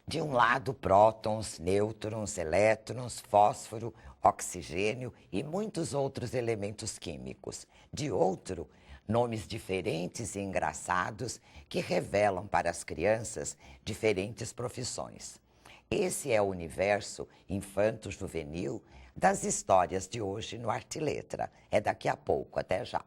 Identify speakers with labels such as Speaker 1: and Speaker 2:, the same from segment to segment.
Speaker 1: De um lado, prótons, nêutrons, elétrons, fósforo, oxigênio e muitos outros elementos químicos. De outro, nomes diferentes e engraçados que revelam para as crianças diferentes profissões. Esse é o universo infanto-juvenil das histórias de hoje no Arte e Letra. É daqui a pouco, até já.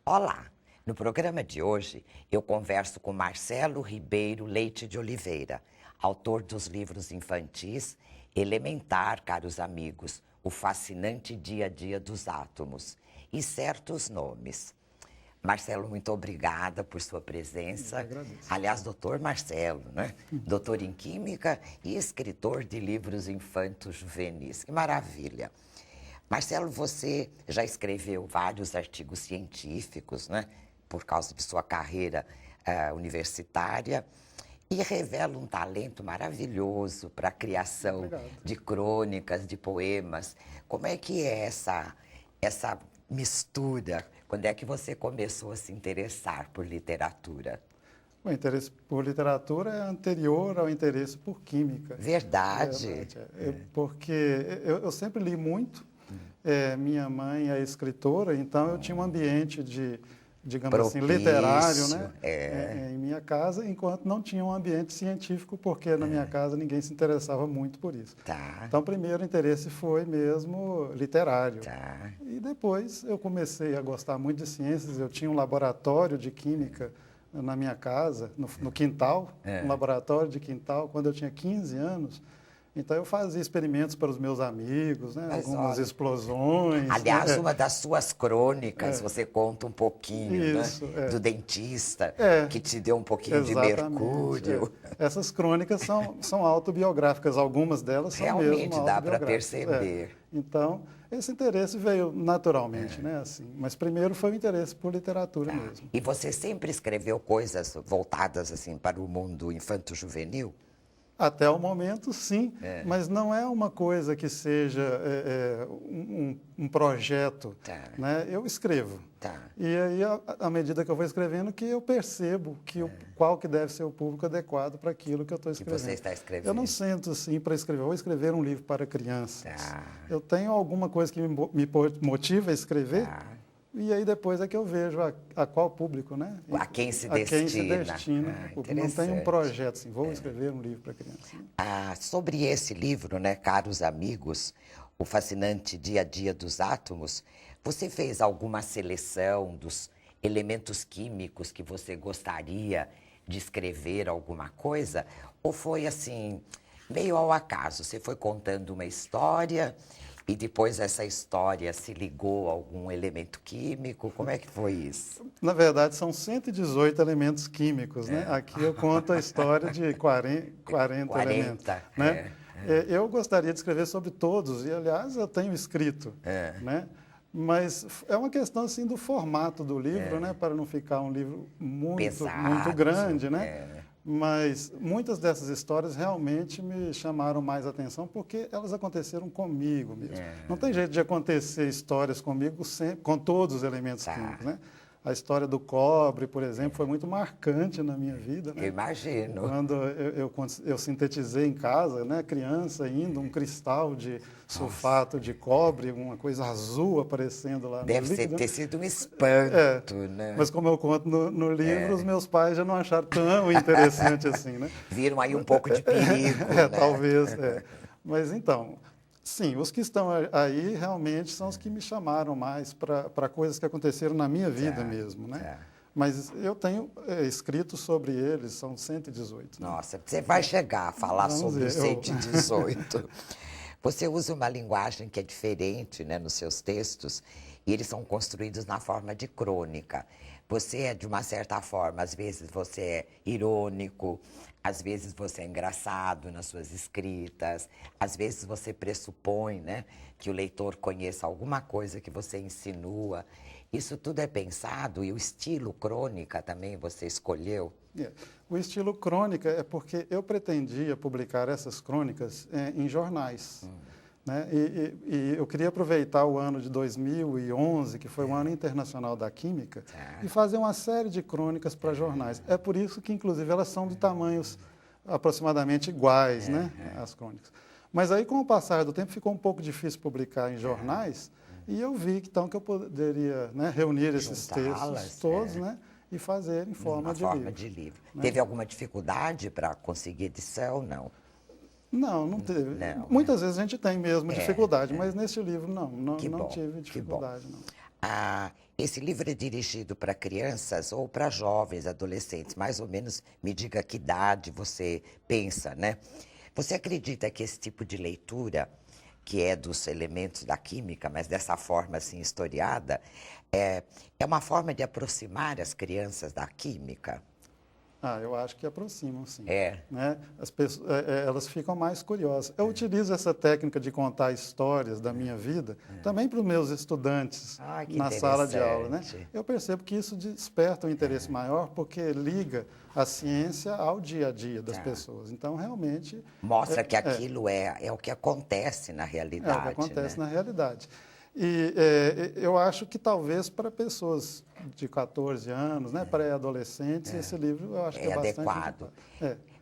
Speaker 1: Olá! No programa de hoje, eu converso com Marcelo Ribeiro Leite de Oliveira, autor dos livros infantis Elementar, caros amigos, O Fascinante Dia a Dia dos Átomos e Certos Nomes. Marcelo, muito obrigada por sua presença.
Speaker 2: Eu agradeço.
Speaker 1: Aliás, doutor Marcelo, né? Doutor em Química e escritor de livros infantos juvenis. Que maravilha! Marcelo, você já escreveu vários artigos científicos, né? Por causa de sua carreira universitária, e revela um talento maravilhoso para a criação de crônicas, de poemas. Como é que é essa mistura? Quando é que você começou a se interessar por literatura?
Speaker 2: O interesse por literatura é anterior ao interesse por química.
Speaker 1: Verdade.
Speaker 2: Porque eu sempre li muito. Minha mãe é escritora, então eu tinha um ambiente de, digamos
Speaker 1: propício,
Speaker 2: assim, literário, né? Em minha casa, enquanto não tinha um ambiente científico, porque na minha casa ninguém se interessava muito por isso.
Speaker 1: Tá.
Speaker 2: Então, o primeiro interesse foi mesmo literário.
Speaker 1: Tá.
Speaker 2: E depois eu comecei a gostar muito de ciências. Eu tinha um laboratório de química na minha casa, no quintal, um laboratório de quintal, quando eu tinha 15 anos. Então, eu fazia experimentos para os meus amigos, né? Algumas explosões.
Speaker 1: Aliás,
Speaker 2: né?
Speaker 1: uma das suas crônicas, você conta um pouquinho,
Speaker 2: Isso,
Speaker 1: né? Do dentista, que te deu um pouquinho
Speaker 2: exatamente,
Speaker 1: de mercúrio.
Speaker 2: Essas crônicas são autobiográficas, algumas delas são mesmo
Speaker 1: Realmente dá para
Speaker 2: autobiográficas.
Speaker 1: perceber.
Speaker 2: Então, esse interesse veio naturalmente, né? Assim, mas primeiro foi o interesse por literatura mesmo.
Speaker 1: E você sempre escreveu coisas voltadas assim para o mundo infanto-juvenil?
Speaker 2: Até o momento, sim, mas não é uma coisa que seja um projeto. Né? Eu escrevo. E aí, à medida que eu vou escrevendo, que eu percebo qual que deve ser o público adequado para aquilo que eu estou escrevendo.
Speaker 1: Que você está escrevendo.
Speaker 2: Eu não sento assim para escrever, vou escrever um livro para crianças. Eu tenho alguma coisa que me motiva a escrever. E aí depois é que eu vejo a qual público, né?
Speaker 1: A quem se
Speaker 2: destina. Não tem um projeto assim, vou escrever um livro para criança.
Speaker 1: Sobre esse livro, né, caros amigos, O Fascinante Dia a Dia dos Átomos, você fez alguma seleção dos elementos químicos que você gostaria de escrever alguma coisa? Ou foi assim, meio ao acaso? Você foi contando uma história e depois essa história se ligou a algum elemento químico? Como é que foi isso?
Speaker 2: Na verdade, são 118 elementos químicos, né? Aqui eu conto a história de 40 elementos. Né? Eu gostaria de escrever sobre todos, e aliás eu tenho escrito, né? Mas é uma questão assim do formato do livro, né? Para não ficar um livro muito grande, né? Mas muitas dessas histórias realmente me chamaram mais atenção porque elas aconteceram comigo mesmo. Não tem jeito de acontecer histórias comigo com todos os elementos químicos, né? A história do cobre, por exemplo, foi muito marcante na minha vida. Né?
Speaker 1: Eu imagino.
Speaker 2: Quando eu sintetizei em casa, né, criança ainda, um cristal de sulfato de cobre, uma coisa azul aparecendo lá no líquido.
Speaker 1: Deve ter sido um espanto, né?
Speaker 2: Mas como eu conto no livro, os meus pais já não acharam tão interessante assim, né?
Speaker 1: Viram aí um pouco de perigo, né?
Speaker 2: Talvez, Mas então... Sim, os que estão aí realmente são os que me chamaram mais para coisas que aconteceram na minha vida mesmo, né? Mas eu tenho escrito sobre eles, são 118. Né?
Speaker 1: Nossa, você vai chegar a falar sobre os 118. Você usa uma linguagem que é diferente, né, nos seus textos, e eles são construídos na forma de crônica. Você é, de uma certa forma, às vezes você é irônico, às vezes você é engraçado nas suas escritas, às vezes você pressupõe, né, que o leitor conheça alguma coisa que você insinua. Isso tudo é pensado e o estilo crônica também você escolheu?
Speaker 2: O estilo crônica é porque eu pretendia publicar essas crônicas em jornais. Né? E eu queria aproveitar o ano de 2011, que foi o ano internacional da química, e fazer uma série de crônicas para jornais. É por isso que, inclusive, elas são de tamanhos aproximadamente iguais, né? As crônicas. Mas aí, com o passar do tempo, ficou um pouco difícil publicar em jornais, e eu vi então que eu poderia, né, reunir esses textos todos, né, e fazer em forma de livro.
Speaker 1: Né? Teve alguma dificuldade para conseguir edição?
Speaker 2: Não, não teve.
Speaker 1: Não,
Speaker 2: muitas vezes a gente tem mesmo dificuldade, mas nesse livro não tive dificuldade. Não.
Speaker 1: Esse livro é dirigido para crianças ou para jovens, adolescentes? Mais ou menos, me diga que idade você pensa, né? Você acredita que esse tipo de leitura, que é dos elementos da química, mas dessa forma assim historiada, é uma forma de aproximar as crianças da química?
Speaker 2: Eu acho que aproximam, sim.
Speaker 1: Né?
Speaker 2: As pessoas, elas ficam mais curiosas. Eu utilizo essa técnica de contar histórias da minha vida também para os meus estudantes na sala de aula. Né? Eu percebo que isso desperta um interesse maior porque liga a ciência ao dia a dia das pessoas. Então, realmente...
Speaker 1: Mostra que aquilo é o que acontece na realidade.
Speaker 2: É o que acontece na realidade. E eu acho que talvez para pessoas de 14 anos, né, pré-adolescentes, esse livro eu acho que é bastante
Speaker 1: adequado.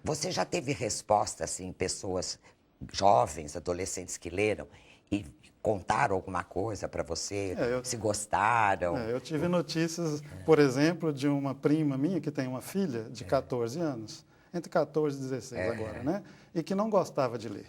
Speaker 1: Você já teve resposta, assim, pessoas jovens, adolescentes que leram e contaram alguma coisa para você, se gostaram?
Speaker 2: Eu tive notícias, por exemplo, de uma prima minha que tem uma filha de 14 anos, entre 14 e 16 agora, né? E que não gostava de ler.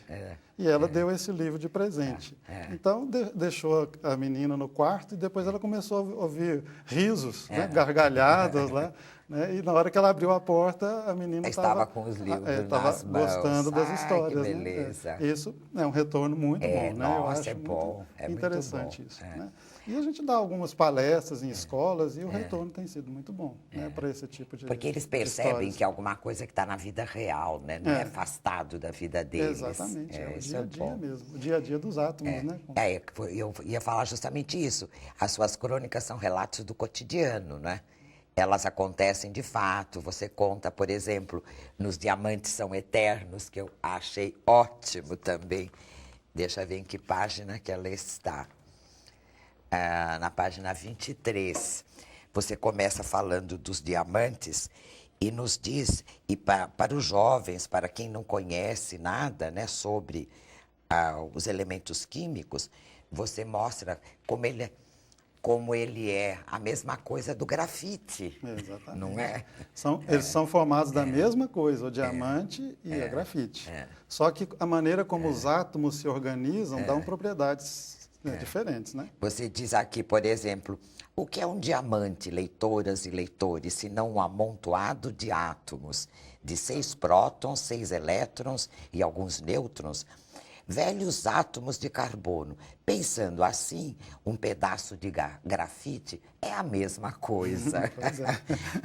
Speaker 2: E ela deu esse livro de presente. Então, deixou a menina no quarto e depois ela começou a ouvir risos, né? Gargalhadas lá. Né? E na hora que ela abriu a porta, a menina
Speaker 1: estava com os livros
Speaker 2: nas mãos. Gostando das histórias.
Speaker 1: Que beleza.
Speaker 2: Né? Isso é um retorno muito bom. Né?
Speaker 1: Nossa,
Speaker 2: eu acho
Speaker 1: bom.
Speaker 2: É interessante muito bom. Isso. Né? E a gente dá algumas palestras em escolas e o retorno tem sido muito bom, né, para esse tipo de
Speaker 1: Porque eles percebem que é alguma coisa que está na vida real, né? Não é afastado da vida deles.
Speaker 2: Exatamente, o dia a dia mesmo, o dia a dia dos átomos, né?
Speaker 1: Eu ia falar justamente isso. As suas crônicas são relatos do cotidiano, né? Elas acontecem de fato. Você conta, por exemplo, nos Diamantes São Eternos, que eu achei ótimo também. Deixa eu ver em que página que ela está. Na página 23, você começa falando dos diamantes e nos diz, e para os jovens, para quem não conhece nada, né, sobre os elementos químicos, você mostra como ele é a mesma coisa do grafite.
Speaker 2: Exatamente.
Speaker 1: Não é?
Speaker 2: Eles são formados da mesma coisa, o diamante e a grafite. Só que a maneira como os átomos se organizam dão propriedades diferentes, né?
Speaker 1: Você diz aqui, por exemplo, o que é um diamante, leitoras e leitores, se não um amontoado de átomos, de 6 prótons, 6 elétrons e alguns nêutrons, velhos átomos de carbono. Pensando assim, um pedaço de grafite é a mesma coisa.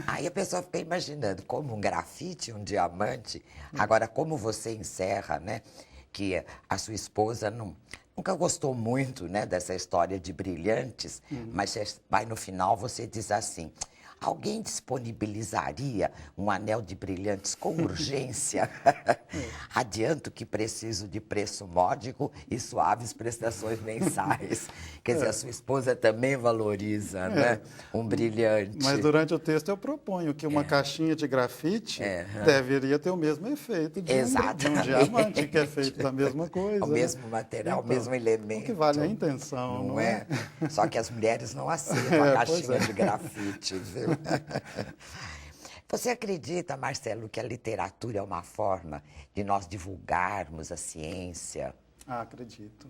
Speaker 1: Aí a pessoa fica imaginando como um grafite, um diamante. Agora, como você encerra, né, que a sua esposa nunca gostou muito, né, dessa história de brilhantes, mas no final você diz assim: alguém disponibilizaria um anel de brilhantes com urgência? Adianto que preciso de preço módico e suaves prestações mensais. Quer dizer, a sua esposa também valoriza, né, um brilhante.
Speaker 2: Mas durante o texto eu proponho que uma caixinha de grafite deveria ter o mesmo efeito de um diamante, que é feito da mesma coisa.
Speaker 1: O mesmo material, o mesmo elemento.
Speaker 2: O que vale a intenção,
Speaker 1: não é? Só que as mulheres não aceitam a caixinha de grafite, viu? Você acredita, Marcelo, que a literatura é uma forma de nós divulgarmos a ciência?
Speaker 2: Acredito.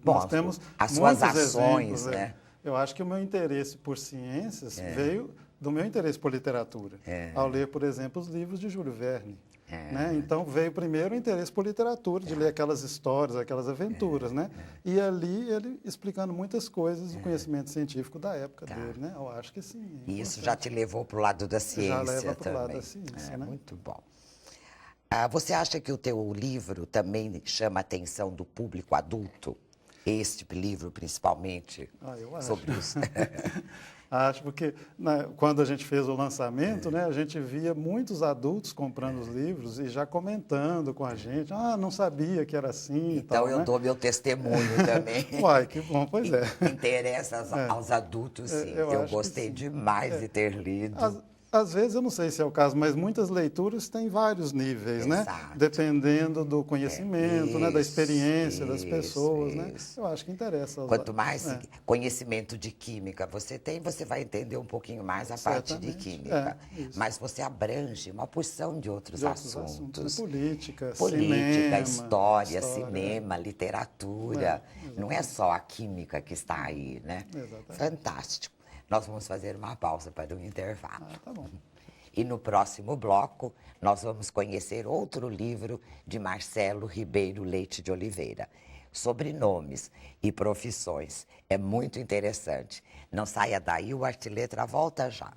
Speaker 1: Bom,
Speaker 2: nós temos
Speaker 1: as suas ações,
Speaker 2: exemplos,
Speaker 1: né?
Speaker 2: Eu acho que o meu interesse por ciências veio do meu interesse por literatura. Ao ler, por exemplo, os livros de Júlio Verne. Né? Então, veio primeiro o interesse por literatura, de ler aquelas histórias, aquelas aventuras, né? E ali ele explicando muitas coisas do conhecimento científico da época dele, né? Eu acho que sim.
Speaker 1: E isso já te levou para o lado da ciência também.
Speaker 2: Já leva para o lado da ciência, né?
Speaker 1: Muito bom. Você acha que o teu livro também chama a atenção do público adulto? este livro, principalmente,
Speaker 2: eu acho.
Speaker 1: sobre os...
Speaker 2: Acho, porque quando a gente fez o lançamento, né, a gente via muitos adultos comprando os livros e já comentando com a gente, não sabia que era assim e tal,
Speaker 1: Então, eu
Speaker 2: né?
Speaker 1: dou meu testemunho também.
Speaker 2: Uai, que bom, pois é.
Speaker 1: Interessa aos adultos, sim. Eu gostei demais de ter lido.
Speaker 2: Às vezes, eu não sei se é o caso, mas muitas leituras têm vários níveis, né? Dependendo do conhecimento, né? Da experiência das pessoas, né? Eu acho que interessa.
Speaker 1: Quanto mais conhecimento de química você tem, você vai entender um pouquinho mais a parte de química. Mas você abrange uma porção de outros assuntos.
Speaker 2: Política,
Speaker 1: história, cinema, literatura. Não é só a química que está aí, né?
Speaker 2: Exatamente.
Speaker 1: Fantástico. Nós vamos fazer uma pausa para um intervalo.
Speaker 2: Tá bom.
Speaker 1: E no próximo bloco, nós vamos conhecer outro livro de Marcelo Ribeiro Leite de Oliveira, Sobrenomes e Profissões. É muito interessante. Não saia daí, o Arte e Letra volta já.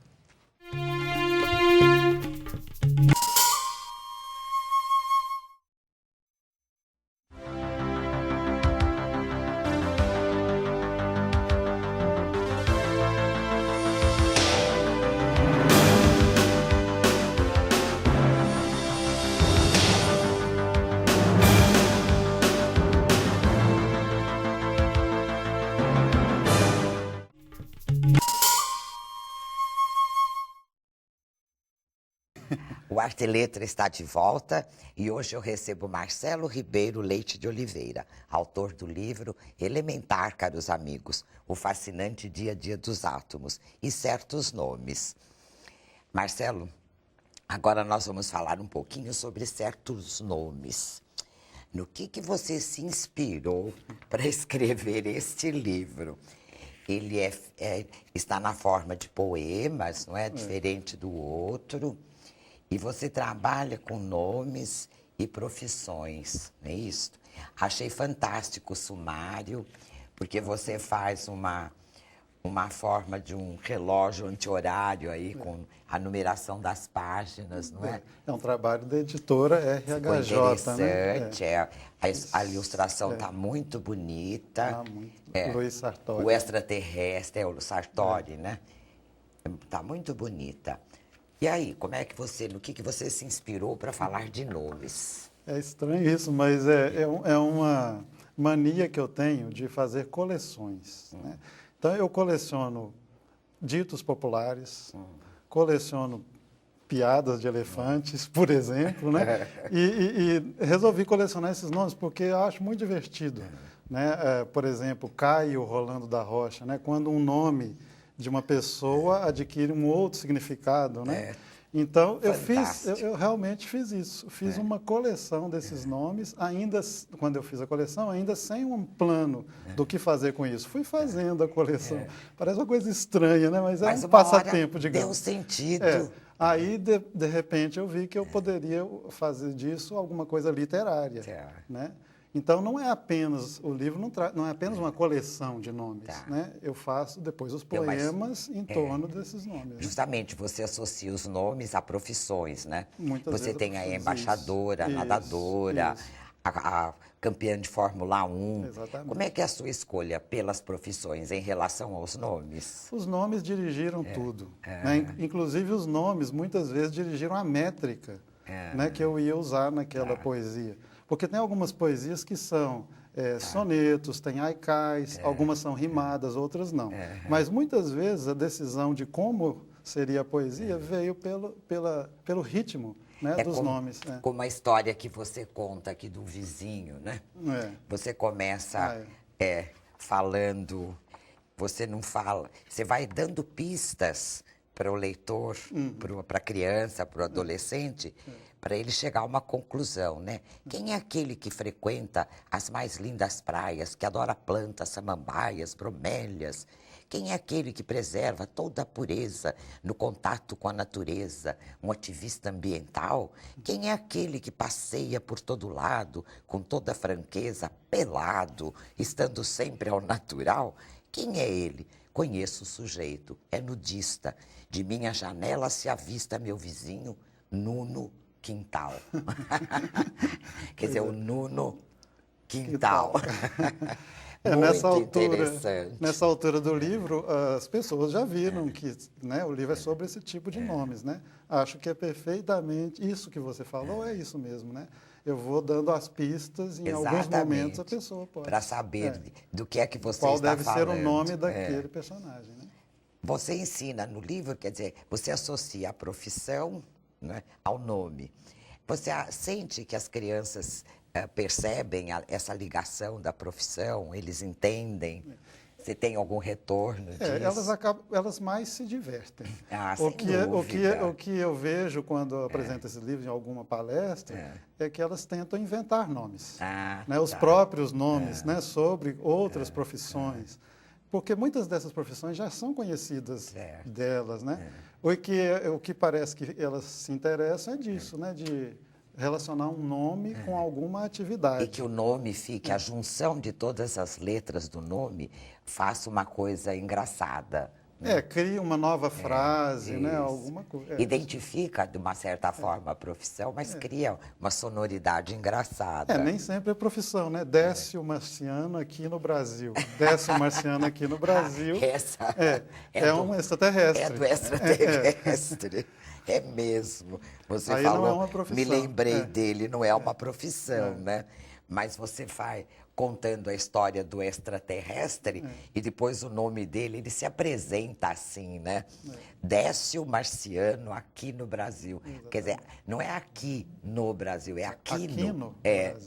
Speaker 1: O Arte e Letra está de volta e hoje eu recebo Marcelo Ribeiro Leite de Oliveira, autor do livro Elementar, caros amigos, o fascinante dia a dia dos átomos e certos nomes. Marcelo, agora nós vamos falar um pouquinho sobre certos nomes. No que você se inspirou para escrever este livro? Ele está na forma de poemas, não é? Diferente do outro. E você trabalha com nomes e profissões, não é isso? Achei fantástico o sumário, porque você faz uma forma de um relógio anti-horário aí, com a numeração das páginas, não é?
Speaker 2: É um trabalho da editora RHJ,
Speaker 1: ficou interessante, né? A ilustração está muito bonita.
Speaker 2: Muito. Luiz Sartori.
Speaker 1: O extraterrestre, o Sartori, né? Está muito bonita. E aí, no que você se inspirou para falar de nomes?
Speaker 2: É estranho isso, mas é uma mania que eu tenho de fazer coleções, né? Então, eu coleciono ditos populares, coleciono piadas de elefantes, por exemplo, né? E resolvi colecionar esses nomes porque eu acho muito divertido, né? Por exemplo, Caio Rolando da Rocha, né? Quando um nome de uma pessoa adquire um outro significado, né? Então, eu realmente fiz isso. Fiz uma coleção desses nomes, quando eu fiz a coleção, ainda sem um plano do que fazer com isso. Fui fazendo a coleção. Parece uma coisa estranha, né? Mas é um passatempo, digamos.
Speaker 1: Deu sentido.
Speaker 2: Aí, de repente, eu vi que eu poderia fazer disso alguma coisa literária, né? Então, não é apenas, o livro não é apenas uma coleção de nomes, né? Eu faço depois os poemas em torno desses nomes.
Speaker 1: Justamente, você associa os nomes a profissões, né?
Speaker 2: Muitas
Speaker 1: você
Speaker 2: vezes
Speaker 1: tem a embaixadora, a nadadora, a campeã de Fórmula 1.
Speaker 2: Exatamente.
Speaker 1: Como é que é a sua escolha pelas profissões em relação aos nomes?
Speaker 2: Os nomes dirigiram tudo, né? Inclusive, os nomes, muitas vezes, dirigiram a métrica, né, que eu ia usar naquela poesia. Porque tem algumas poesias que são sonetos, tem haikais, algumas são rimadas, outras não. Mas muitas vezes a decisão de como seria a poesia veio pelo ritmo, né, dos nomes.
Speaker 1: Como a história que você conta aqui do vizinho, né? Você começa falando, você não fala, você vai dando pistas para o leitor, para a criança, para o adolescente, para ele chegar a uma conclusão, né? Quem é aquele que frequenta as mais lindas praias, que adora plantas, samambaias, bromélias? Quem é aquele que preserva toda a pureza no contato com a natureza, um ativista ambiental? Quem é aquele que passeia por todo lado, com toda a franqueza, pelado, estando sempre ao natural? Quem é ele? Conheço o sujeito, é nudista. De minha janela se avista meu vizinho, Nuno Quintal. Quer dizer, o Nuno Quintal. interessante.
Speaker 2: Nessa altura do livro, as pessoas já viram que, né, o livro é sobre esse tipo de nomes, né? Acho que é perfeitamente isso que você falou, é isso mesmo, né? Eu vou dando as pistas e em alguns momentos a pessoa pode...
Speaker 1: Para saber do que é que você
Speaker 2: qual
Speaker 1: está
Speaker 2: deve
Speaker 1: falando.
Speaker 2: ser o nome daquele personagem, né?
Speaker 1: Você ensina no livro, quer dizer, você associa a profissão, né, ao nome. Você sente que as crianças percebem essa ligação da profissão, eles entendem? Você tem algum retorno disso?
Speaker 2: Elas mais se divertem. O que eu vejo quando eu apresento esse livro em alguma palestra é que elas tentam inventar nomes. Né, os próprios nomes, né, sobre outras profissões. Porque muitas dessas profissões já são conhecidas delas, né? O que parece que elas se interessam é disso, né? De relacionar um nome com alguma atividade.
Speaker 1: E que o nome fique, a junção de todas as letras do nome, faça uma coisa engraçada. Né?
Speaker 2: Cria uma nova frase, né? Alguma coisa.
Speaker 1: Identifica, de uma certa forma, a profissão, mas cria uma sonoridade engraçada.
Speaker 2: Nem sempre é profissão, né? Desce o marciano aqui no Brasil. Desce o marciano aqui no Brasil.
Speaker 1: Essa
Speaker 2: um extraterrestre.
Speaker 1: É do extraterrestre. É mesmo. Você
Speaker 2: aí
Speaker 1: falou,
Speaker 2: não é uma profissão.
Speaker 1: Me lembrei dele, não é uma profissão, né? Mas você vai contando a história do extraterrestre e depois o nome dele, ele se apresenta assim, né? Desce o marciano aqui no Brasil. Exatamente. Quer dizer, não é aqui no Brasil, é aqui no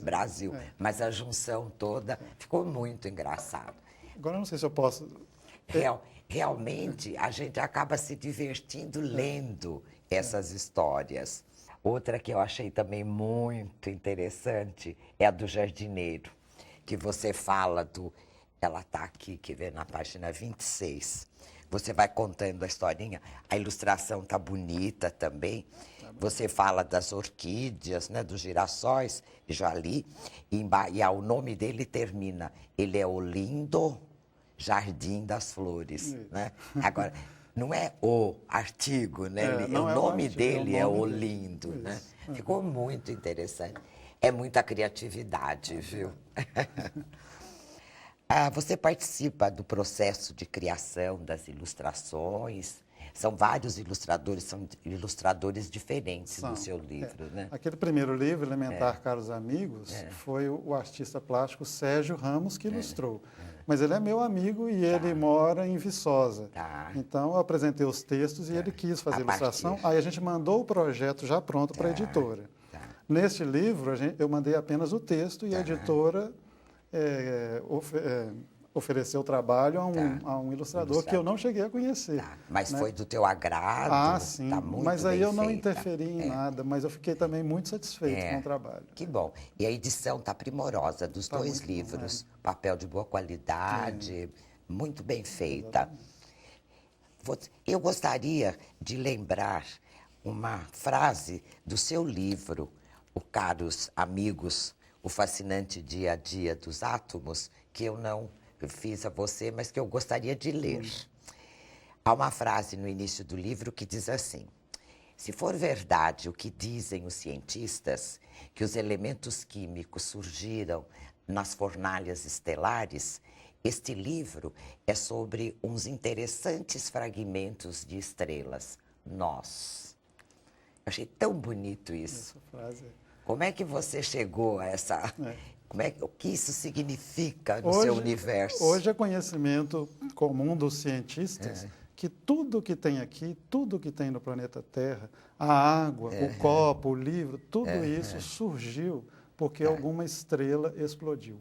Speaker 1: Brasil. Mas a junção toda ficou muito engraçado.
Speaker 2: Agora eu não sei se eu posso...
Speaker 1: Realmente, a gente acaba se divertindo lendo essas histórias. Outra que eu achei também muito interessante é a do jardineiro, que você fala do... Ela está aqui, que vê na página 26. Você vai contando a historinha, a ilustração está bonita também. Você fala das orquídeas, né, dos girassóis, já li, e o nome dele termina, ele é Olindo Jardim das Flores, né? Agora, não é o artigo, né? O nome dele é Olindo, né? Ficou muito interessante. É muita criatividade, viu? Você participa do processo de criação das ilustrações? São vários ilustradores, são ilustradores diferentes no seu livro, né?
Speaker 2: Aquele primeiro livro, Elementar, Caros Amigos, foi o artista plástico Sérgio Ramos que ilustrou. Mas ele é meu amigo e ele mora em Viçosa. Então, eu apresentei os textos e ele quis fazer a ilustração. Aí a gente mandou o projeto já pronto para a editora. Neste livro, eu mandei apenas o texto e a editora ofereceu o trabalho a um ilustrador que eu não cheguei a conhecer.
Speaker 1: Mas foi do teu agrado?
Speaker 2: Sim.
Speaker 1: Tá muito
Speaker 2: mas aí eu não
Speaker 1: feita.
Speaker 2: interferi em nada, mas eu fiquei também muito satisfeito com o trabalho.
Speaker 1: Que bom. E a edição está primorosa dos dois livros.
Speaker 2: Bom,
Speaker 1: papel de boa qualidade, muito bem feita. Eu gostaria de lembrar uma frase do seu livro, O Caros Amigos, o fascinante dia a dia dos átomos, que eu não fiz a você, mas que eu gostaria de ler. Há uma frase no início do livro que diz assim: se for verdade o que dizem os cientistas, que os elementos químicos surgiram nas fornalhas estelares, este livro é sobre uns interessantes fragmentos de estrelas, nós. Eu achei tão bonito isso.
Speaker 2: Essa frase.
Speaker 1: Como é que você chegou a essa... O que isso significa no seu universo?
Speaker 2: Hoje é conhecimento comum dos cientistas que tudo que tem aqui, tudo que tem no planeta Terra, a água, o copo, o livro, tudo isso surgiu porque alguma estrela explodiu.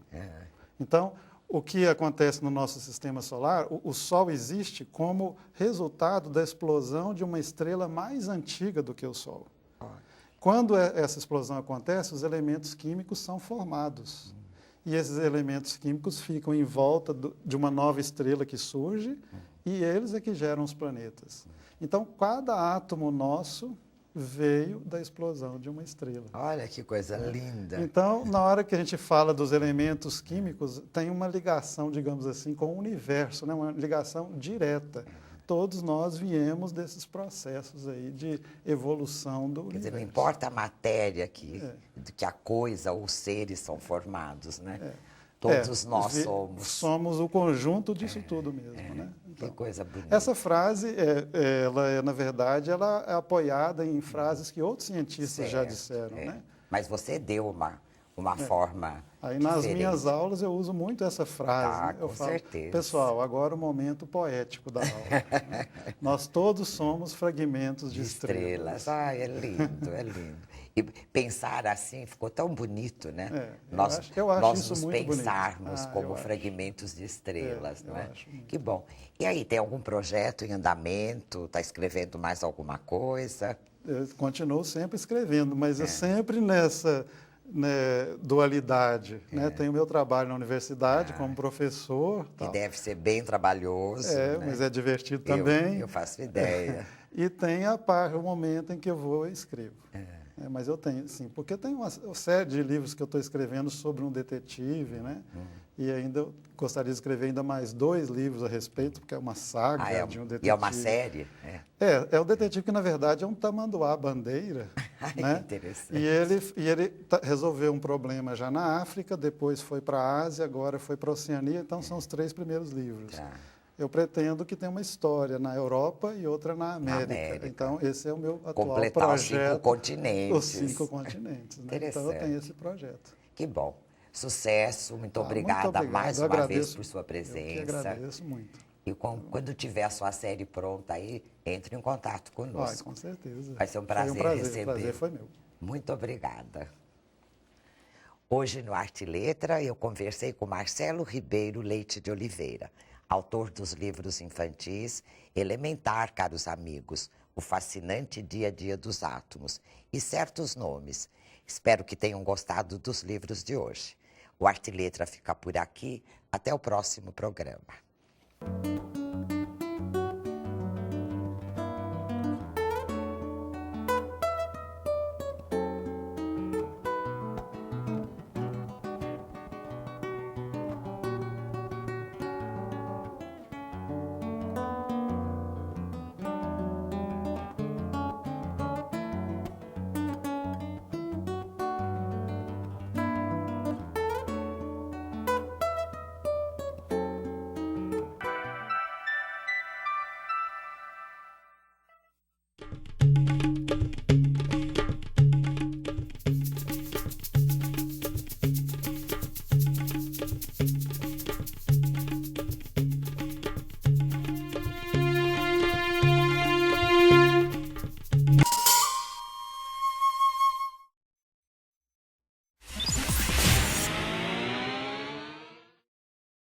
Speaker 2: Então, o que acontece no nosso sistema solar, o Sol existe como resultado da explosão de uma estrela mais antiga do que o Sol. Quando essa explosão acontece, os elementos químicos são formados. E esses elementos químicos ficam em volta de uma nova estrela que surge e eles é que geram os planetas. Então, cada átomo nosso veio da explosão de uma estrela.
Speaker 1: Olha que coisa linda.
Speaker 2: Então, na hora que a gente fala dos elementos químicos, tem uma ligação, digamos assim, com o universo, né? Uma ligação direta. Todos nós viemos desses processos aí de evolução do universo.
Speaker 1: Quer dizer, não importa a matéria que a coisa ou os seres são formados, né? Todos nós somos.
Speaker 2: Somos o conjunto disso tudo mesmo, né?
Speaker 1: Então, que coisa bonita.
Speaker 2: Essa frase, na verdade, ela é apoiada em frases que outros cientistas já disseram, né?
Speaker 1: Mas você deu uma forma
Speaker 2: Aí nas
Speaker 1: diferente.
Speaker 2: minhas aulas eu uso muito essa frase. Né? Eu
Speaker 1: com
Speaker 2: falo,
Speaker 1: certeza.
Speaker 2: pessoal, agora o momento poético da aula. Né? Nós todos somos fragmentos de estrelas.
Speaker 1: É lindo, é lindo. E pensar assim ficou tão bonito, né?
Speaker 2: Eu acho
Speaker 1: nós
Speaker 2: isso
Speaker 1: nos
Speaker 2: muito
Speaker 1: pensarmos como fragmentos de estrelas, não é?
Speaker 2: Acho muito.
Speaker 1: Que bom. E aí, tem algum projeto em andamento? Está escrevendo mais alguma coisa?
Speaker 2: Eu continuo sempre escrevendo, mas eu sempre nessa dualidade. Né? Tenho meu trabalho na universidade como professor.
Speaker 1: Que deve ser bem trabalhoso. Né?
Speaker 2: Mas é divertido também.
Speaker 1: Eu faço ideia.
Speaker 2: E tem o momento em que eu vou e escrevo. Mas eu tenho, sim, porque tem uma série de livros que eu estou escrevendo sobre um detetive, né? E ainda eu gostaria de escrever ainda mais 2 livros a respeito, porque é uma saga de um detetive.
Speaker 1: E é uma série?
Speaker 2: É o detetive que, na verdade, é um tamanduá-bandeira. Né?
Speaker 1: Que interessante.
Speaker 2: E ele resolveu um problema já na África, depois foi para a Ásia, agora foi para a Oceania, então são os 3 primeiros livros.
Speaker 1: Tá.
Speaker 2: Eu pretendo que tenha uma história na Europa e outra na América. Então, esse é o meu atual
Speaker 1: completar
Speaker 2: projeto.
Speaker 1: Os 5 continentes.
Speaker 2: Os 5 continentes. Né? Então, eu tenho esse projeto.
Speaker 1: Que bom. Sucesso. Muito obrigada mais uma vez por sua presença.
Speaker 2: Eu que agradeço muito.
Speaker 1: E quando tiver a sua série pronta aí, entre em contato conosco.
Speaker 2: Com certeza.
Speaker 1: Vai ser um prazer receber.
Speaker 2: O prazer foi meu.
Speaker 1: Muito obrigada. Hoje, no Arte e Letra, eu conversei com Marcelo Ribeiro Leite de Oliveira, autor dos livros infantis Elementar, caros amigos, O Fascinante Dia a Dia dos Átomos e Certos Nomes. Espero que tenham gostado dos livros de hoje. O Arte e Letra fica por aqui. Até o próximo programa.